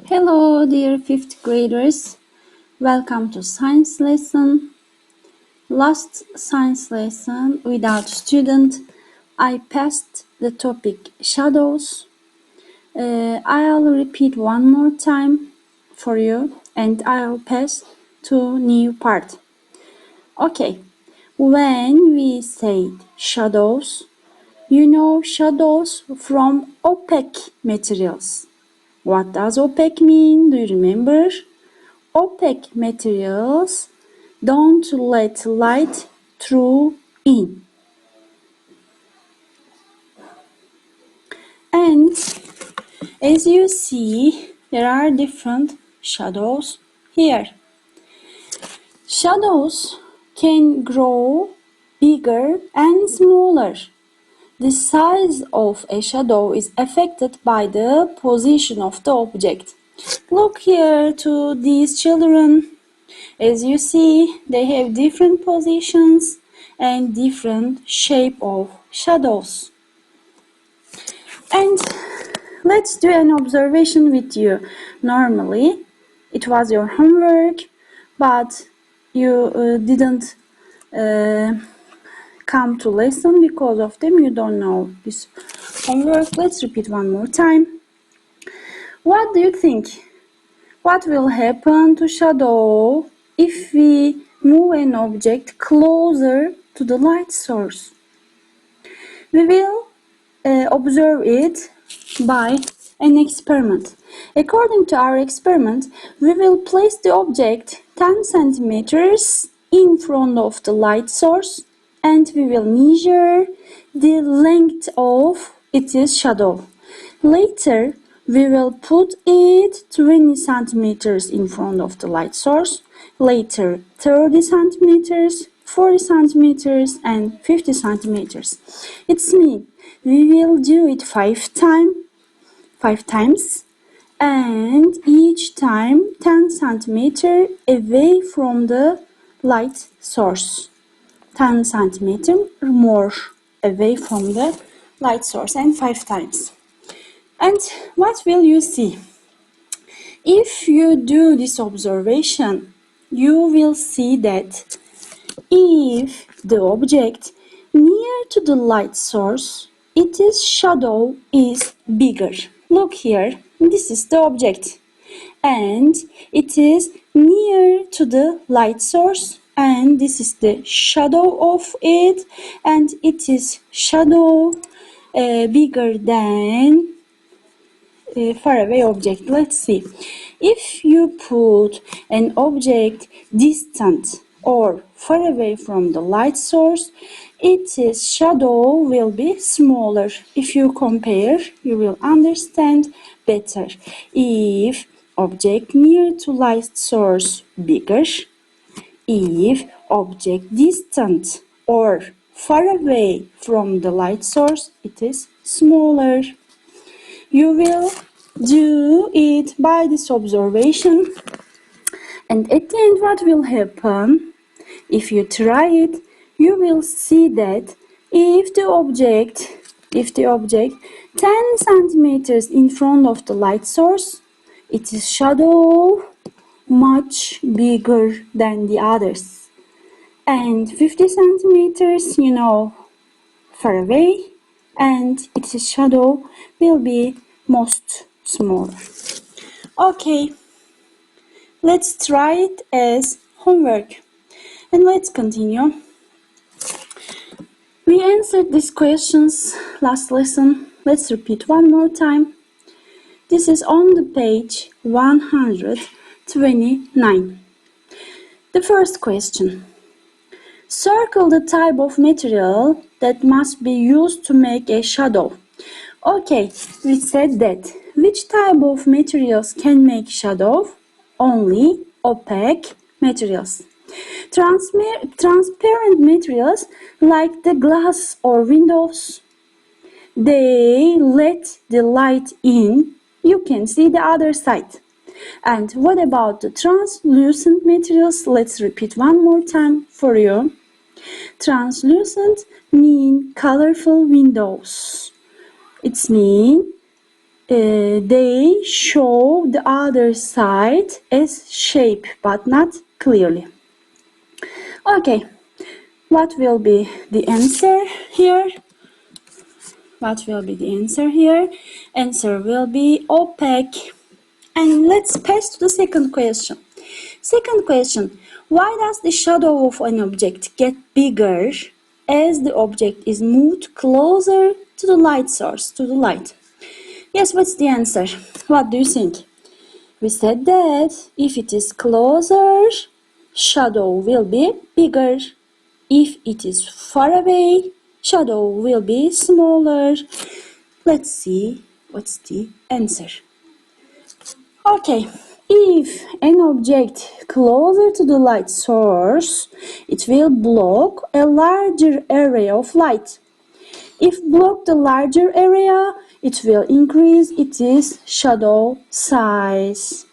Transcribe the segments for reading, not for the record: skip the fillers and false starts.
Hello, dear fifth graders. Welcome to science lesson. Last science lesson without student, I passed the topic shadows. I'll repeat one more time for you and I'll pass to new part. Okay, when we say shadows, you know shadows from opaque materials. What does opaque mean? Do you remember? Opaque materials don't let light through in. And as you see, there are different shadows here. Shadows can grow bigger and smaller. The size of a shadow is affected by the position of the object. Look here to these children. As you see, they have different positions and different shape of shadows. And let's do an observation with you. Normally, it was your homework, but you didn't come to lesson because of them. You don't know this homework. Let's repeat one more time. What do you think? What will happen to shadow if we move an object closer to the light source? We will observe it by an experiment. According to our experiment, we will place the object 10 centimeters in front of the light source and we will measure the length of its shadow. Later, we will put it 20 centimeters in front of the light source, later 30 centimeters, 40 centimeters and 50 centimeters. It's mean we will do it 5 times and each time 10 centimeter away from the light source. 10 centimeter more away from the light source and 5 times. And what will you see? If you do this observation, you will see that if the object near to the light source, its shadow is bigger. Look here, this is the object and it is near to the light source and this is the shadow of it and it is shadow bigger than faraway object. Let's see. If you put an object distant or far away from the light source, its shadow will be smaller. If you compare, you will understand better. If object near to light source bigger, if object distant or far away from the light source, it is smaller. You will do it by this observation and at the end what will happen? If you try it, you will see that if the object 10 centimeters in front of the light source, its shadow much bigger than the others. And 50 centimeters, far away, and its shadow will be most smaller. Okay, let's try it as homework and let's continue. We answered these questions last lesson. Let's repeat one more time. This is on the page 129. The first question. Circle the type of material that must be used to make a shadow. Okay, we said that. Which type of materials can make shadow? Only opaque materials. Transparent materials like the glass or windows, they let the light in. You can see the other side. And what about the translucent materials? Let's repeat one more time for you. Translucent mean colorful windows. It's mean they show the other side as shape, but not clearly. Okay, what will be the answer here? What will be the answer here? Answer will be opaque. And let's pass to the second question. Second question, why does the shadow of an object get bigger as the object is moved closer to the light source, to the light? Yes, what's the answer? What do you think? We said that if it is closer, shadow will be bigger. If it is far away, shadow will be smaller. Let's see what's the answer. Okay, if an object closer to the light source, it will block a larger area of light. If block the larger area, it will increase its shadow size.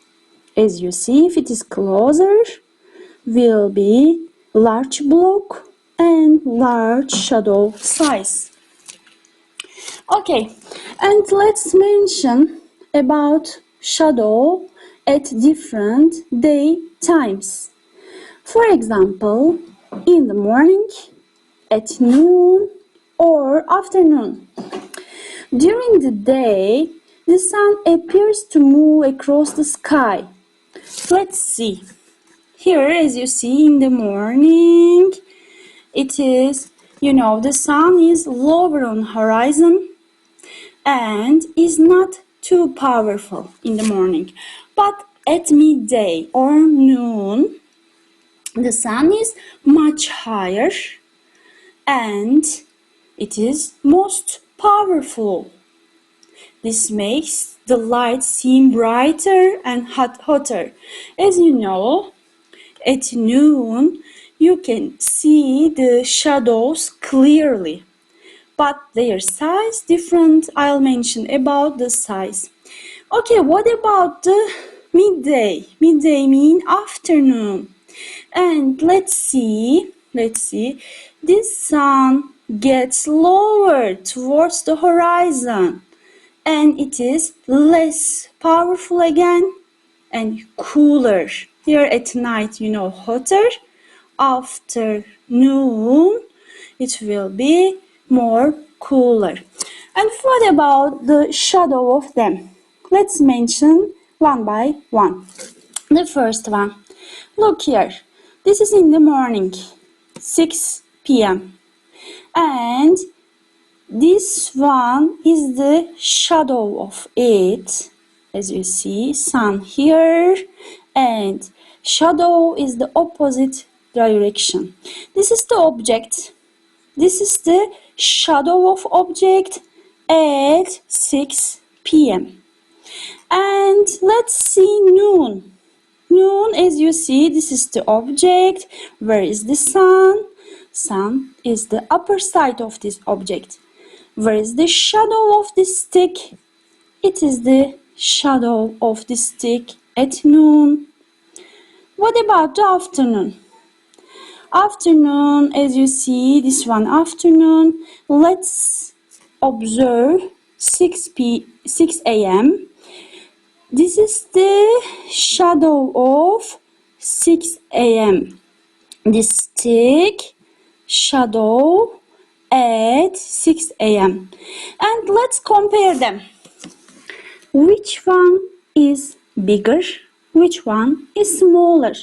As you see, if it is closer, will be large block and large shadow size. Okay, and let's mention about shadow at different day times. For example, in the morning, at noon, or afternoon. During the day, the sun appears to move across the sky. Let's see. Here, as you see in the morning, it is, the sun is lower on horizon and is not too powerful in the morning. But at midday or noon, the sun is much higher and it is most powerful. This makes the light seem brighter and hotter. As you know, at noon you can see the shadows clearly, but their size different. I'll mention about the size. Okay, what about the midday? Midday mean afternoon. And let's see, this sun gets lower towards the horizon and it is less powerful again and cooler. Here at night, hotter. Afternoon, it will be more cooler. And what about the shadow of them? Let's mention one by one. The first one. Look here. This is in the morning, 6 p.m. And this one is the shadow of it. As you see, sun here, and shadow is the opposite direction. This is the object. This is the shadow of object at 6 p.m. And let's see noon. Noon, as you see, this is the object. Where is the sun? Sun is the upper side of this object. Where is the shadow of the stick? It is the shadow of the stick at noon. What about the afternoon? Afternoon, as you see, this one afternoon. Let's observe 6 a.m. This is the shadow of 6 a.m. The stick shadow at 6 a.m. And let's compare them. Which one is bigger? Which one is smaller?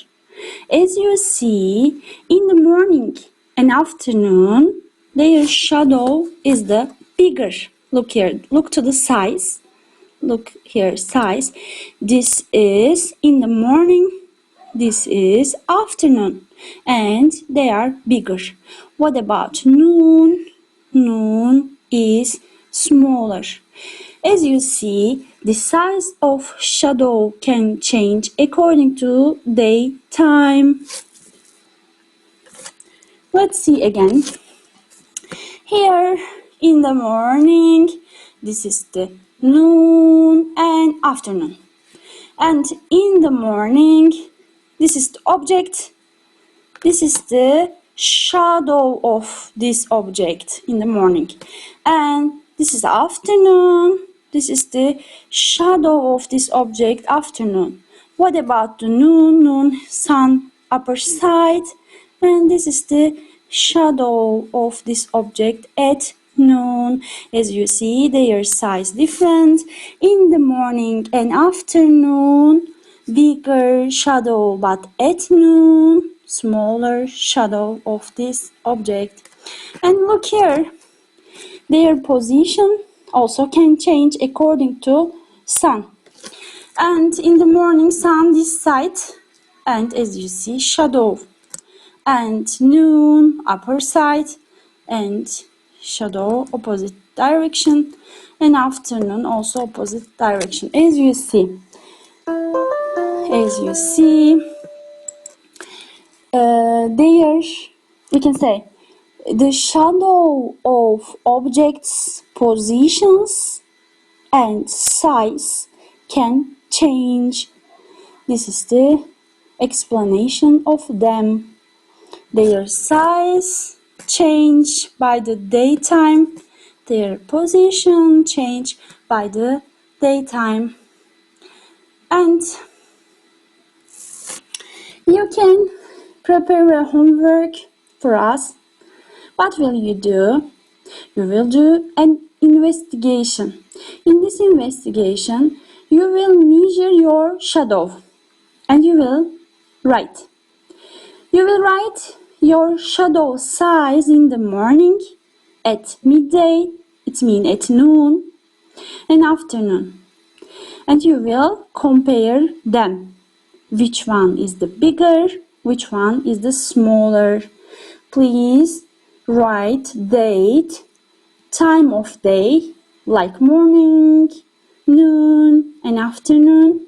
As you see, in the morning and afternoon, their shadow is the bigger. Look here, look to the size. Look here, size. This is in the morning, this is afternoon, and they are bigger. What about noon? Noon is smaller. As you see, the size of shadow can change according to daytime. Let's see again. Here in the morning, this is the noon and afternoon. And in the morning, this is the object. This is the shadow of this object in the morning. And this is afternoon. This is the shadow of this object, afternoon. What about the noon? Noon, sun, upper side. And this is the shadow of this object at noon. As you see, their size different. In the morning and afternoon, bigger shadow, but at noon, smaller shadow of this object. And look here, their position also can change according to sun. And in the morning, sun this side, and as you see, shadow. And noon, upper side, and shadow opposite direction. And afternoon also opposite direction, as you see. There we can say the shadow of objects' positions and size can change. This is the explanation of them. Their size change by the daytime, their position change by the daytime. And you can prepare a homework for us. What will you do? You will do an investigation. In this investigation, you will measure your shadow and you will write. You will write your shadow size in the morning, at midday, it means at noon, and afternoon. And you will compare them. Which one is the bigger? Which one is the smaller? Please write date, time of day, like morning, noon, and afternoon.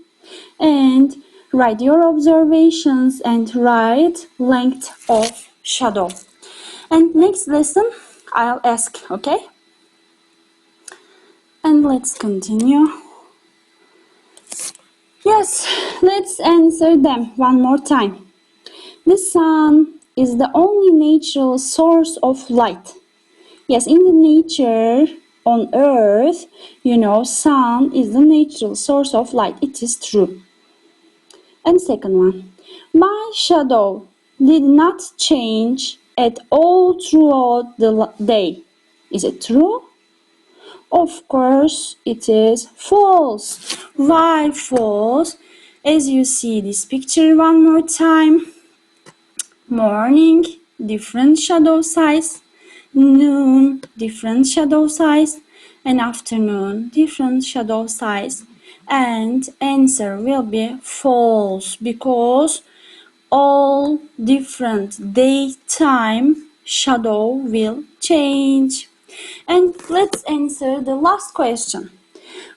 And write your observations and write length of shadow. And next lesson, I'll ask, okay? And let's continue. Yes, let's answer them one more time. The sun is the only natural source of light. Yes, in the nature on earth, sun is the natural source of light. It is true. And second one, my shadow did not change at all throughout the day. Is it true? Of course, it is false. Why false? As you see this picture one more time. Morning, different shadow size. Noon, different shadow size. And afternoon, different shadow size. And answer will be false because all different daytime shadow will change. And let's answer the last question.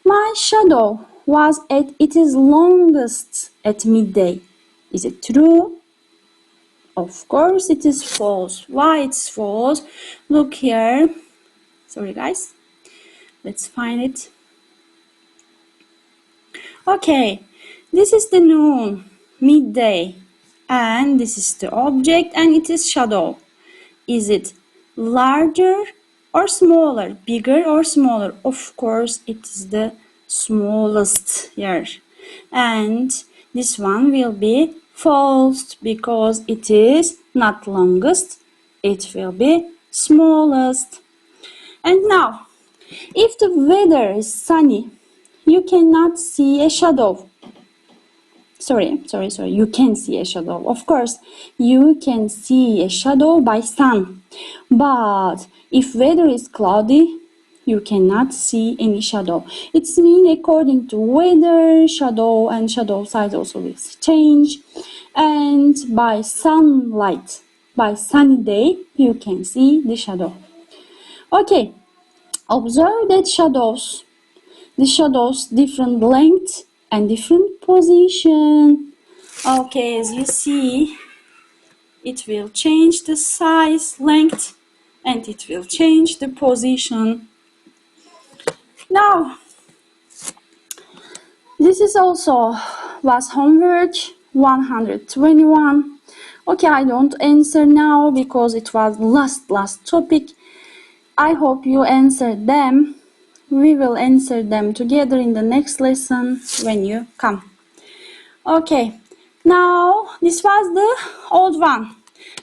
My shadow was at its longest at midday. Is it true? Of course it is false. Why it's false? Look here. Sorry guys. Let's find it. Okay. This is the noon, midday. And this is the object and it is shadow. Is it larger or smaller? Bigger or smaller? Of course it is the smallest here. And this one will be false because it is not longest. It will be smallest. And now, if the weather is sunny, you cannot see a shadow. Sorry, you can see a shadow. Of course, you can see a shadow by sun. But if weather is cloudy, you cannot see any shadow. It's mean according to weather, shadow and shadow size also will change. And by sunlight, by sunny day, you can see the shadow. Okay, observe that the shadows different length and different position. Okay, as you see, it will change the size, length, and it will change the position. Now, this is also was homework 121. Okay, I don't answer now because it was last topic. I hope you answered them. We will answer them together in the next lesson when you come. Okay, now this was the old one.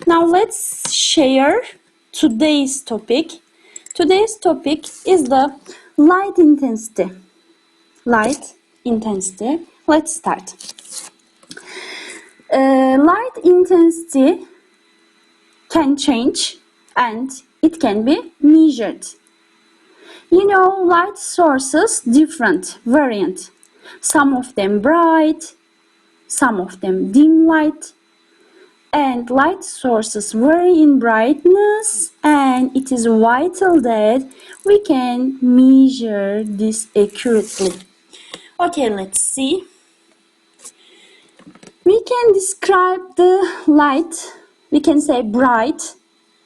Now let's share today's topic. Today's topic is the light intensity. Light intensity. Let's start. Light intensity can change and it can be measured. You know, light sources different, variant. Some of them bright, some of them dim light. And light sources vary in brightness, and it is vital that we can measure this accurately. Okay, let's see. We can describe the light. We can say bright,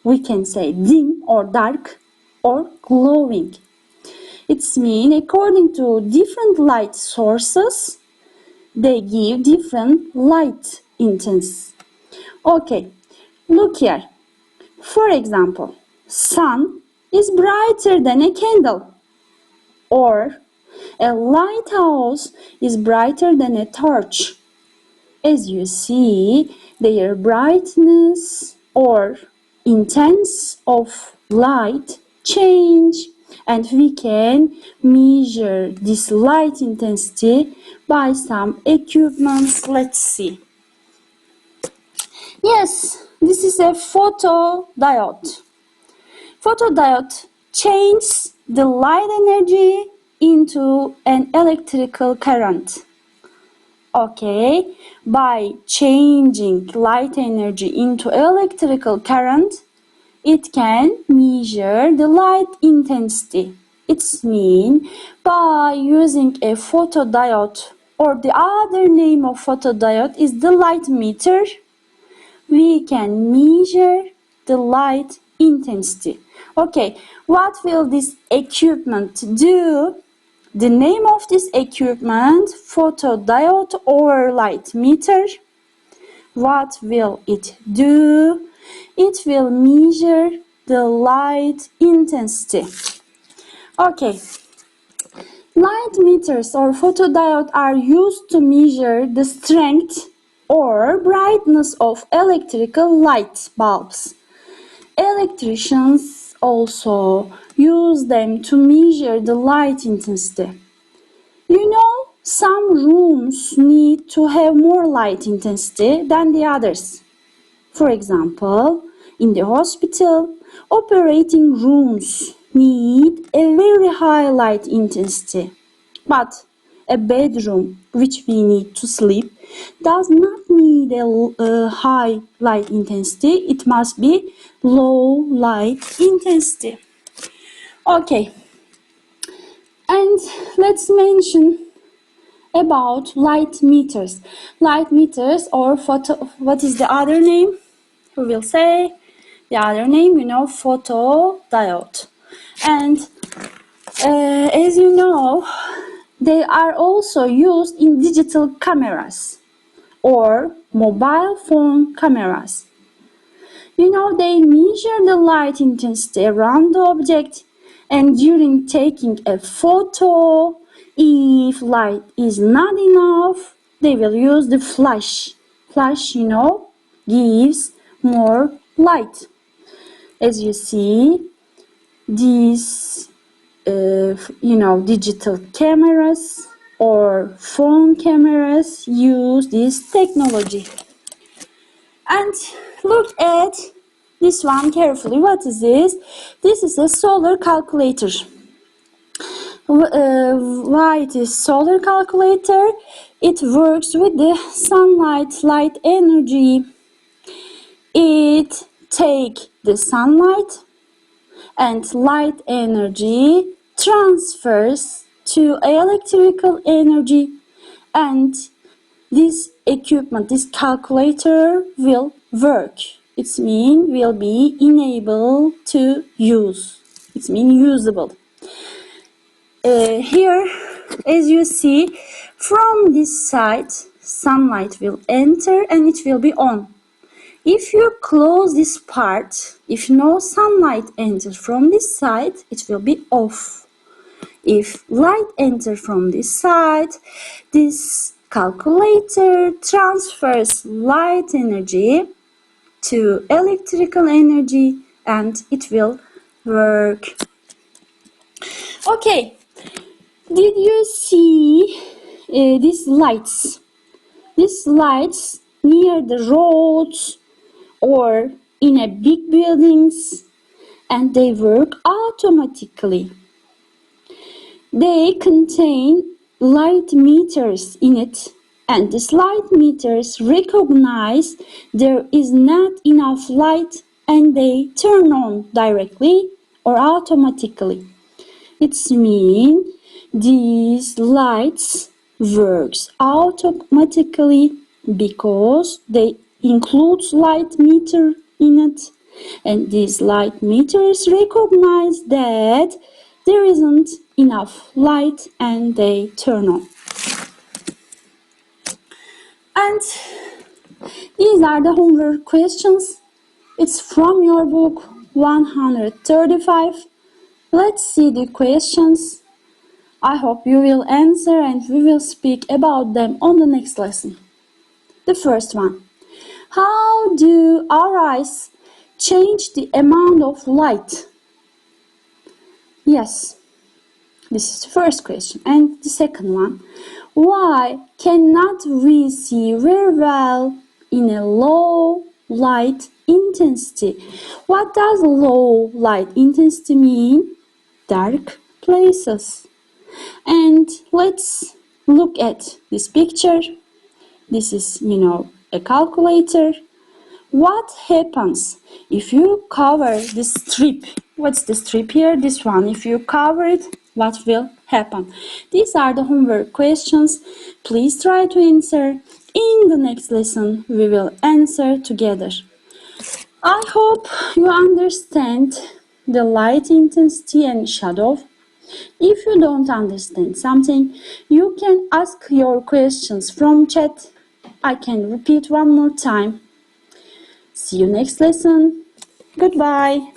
we can say dim or dark or glowing. It's mean according to different light sources, they give different light intensity. Okay, look here. For example, sun is brighter than a candle, or a lighthouse is brighter than a torch. As you see, their brightness or intensity of light change, and we can measure this light intensity by some equipments. Let's see. Yes, this is a photodiode. Photodiode changes the light energy into an electrical current. Okay, by changing light energy into electrical current, it can measure the light intensity. It's mean by using a photodiode, or the other name of photodiode is the light meter, we can measure the light intensity. Okay, what will this equipment do? The name of this equipment, photodiode or light meter. What will it do? It will measure the light intensity. Okay, light meters or photodiode are used to measure the strength or brightness of electrical light bulbs. Electricians also use them to measure the light intensity. You know, some rooms need to have more light intensity than the others. For example, in the hospital, operating rooms need a very high light intensity. But a bedroom which we need to sleep does not need a high light intensity. It must be low light intensity. Okay, and let's mention about light meters. Light meters or what is the other name? We will say the other name, you know, photodiode. And as you know, they are also used in digital cameras or mobile phone cameras. You know, they measure the light intensity around the object, and during taking a photo, if light is not enough, they will use the flash. Flash, you know, gives more light. As you see, these digital cameras or phone cameras use this technology. And look at this one carefully. What is this? This is a solar calculator. Why it is solar calculator? It works with the sunlight light energy. It take the sunlight and light energy transfers to electrical energy, and this equipment, this calculator will work. It's mean will be enabled to use. It's mean usable. Here, as you see, from this side, sunlight will enter and it will be on. If you close this part, if no sunlight enters from this side, it will be off. If light enters from this side, this calculator transfers light energy to electrical energy and it will work. Okay, did you see these lights? These lights near the roads or in a big buildings, and they work automatically. They contain light meters in it, and these light meters recognize there is not enough light and they turn on directly or automatically. It means these lights works automatically because they include light meter in it, and these light meters recognize that there isn't enough light and they turn on. And these are the homework questions. It's from your book 135. Let's see the questions. I hope you will answer and we will speak about them on the next lesson. The first one. How do our eyes change the amount of light? Yes, this is the first question. And the second one. Why cannot we see very well in a low light intensity? What does low light intensity mean? Dark places. And let's look at this picture. This is, a calculator. What happens if you cover this strip? What's the strip here? This one. If you cover it, what will happen? These are the homework questions. Please try to answer. In the next lesson, we will answer together. I hope you understand the light intensity and shadow. If you don't understand something, you can ask your questions from chat. I can repeat one more time. See you next lesson. Goodbye.